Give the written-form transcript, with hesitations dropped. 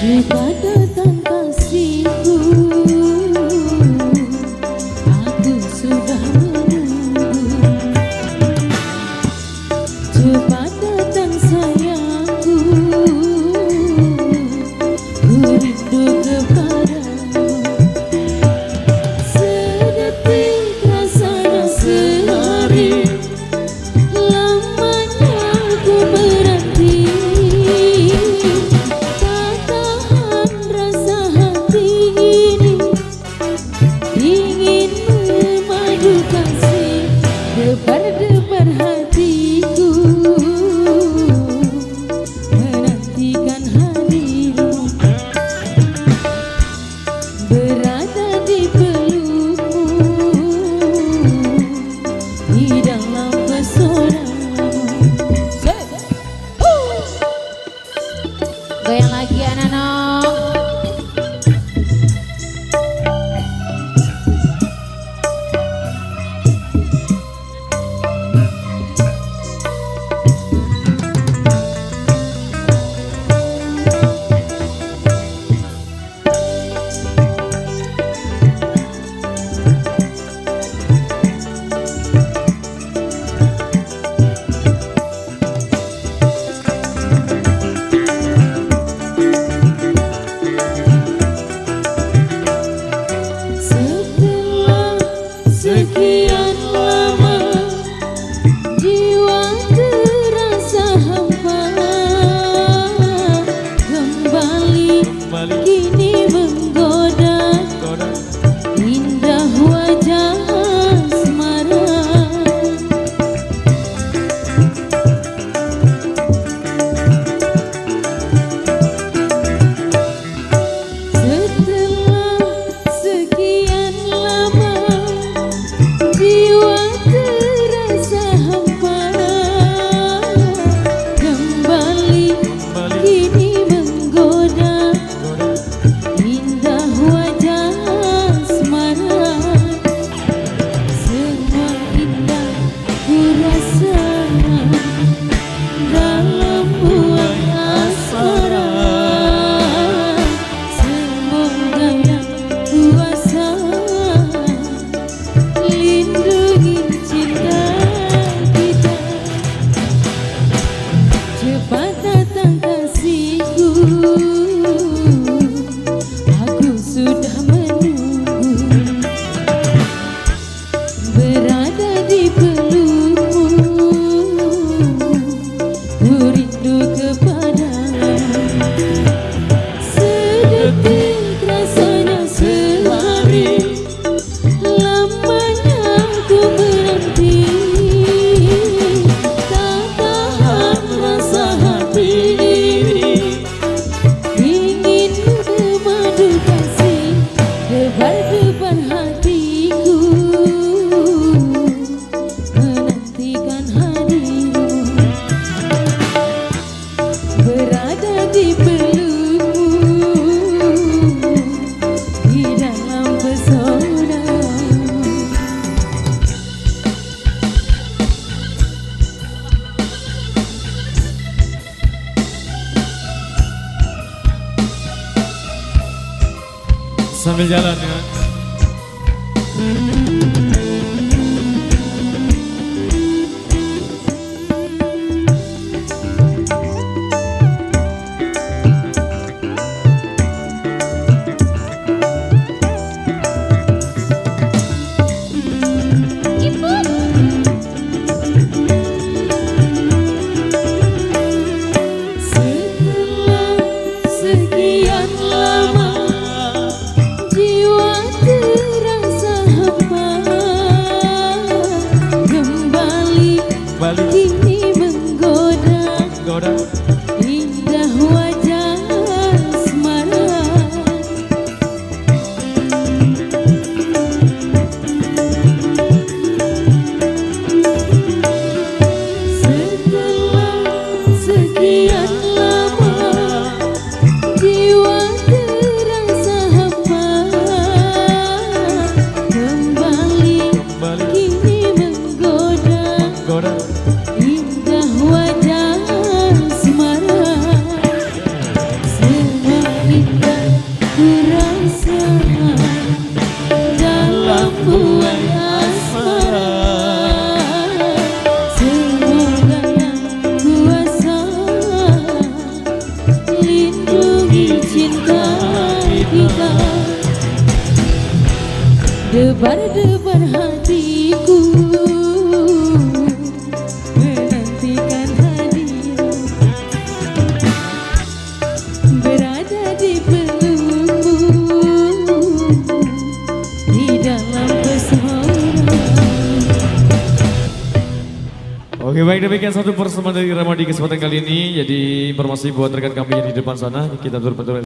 Cepat datang kasihku, aku sudah menunggu. Cepat datang sayangku, ku rindu kepadamu. Sedetik rasanya sehari, lamanya ku berhenti. Debar-debar hatiku menantikan hadirmu, berada di pelukmu, di dalam pesonamu. Goyang lagi anak-anak. Sekian lama jiwa terasa hampa, kembali kini menggoda indah wajah asmara. Setelah sekian lama jiwa terasa hampa, kembali kini menggoda indah wajah asmara. Semua indah ku rasa dalam bulan asmara. Semoga yang kuasa lindungi cinta kita. Cepat datang kasihku, aku sudah menunggu, berada di pelukmu, ku rindu kepadamu. Sedetik rasanya sehari, lamanya ku berhenti. Tak tahan rasa hati ini, ingin memadu kasih. Debar-debar hatiku menantikan hadirmu, berada di pelukmu, di dalam pesonamu. Sambil jalan ya. Setelah sekian lama jiwa terasa hampa, kembali kini menggoda indah wajah asmara. Setelah sekian lama jiwa terasa hampa, kembali kini menggoda berdebar hatiku menantikan hadirmu, berada di pelukmu di dalam pesona. Oke, baik, demikian satu persembahan dari Ramadi kesempatan kali ini. Jadi informasi buat rekan kami yang di depan sana, kita turut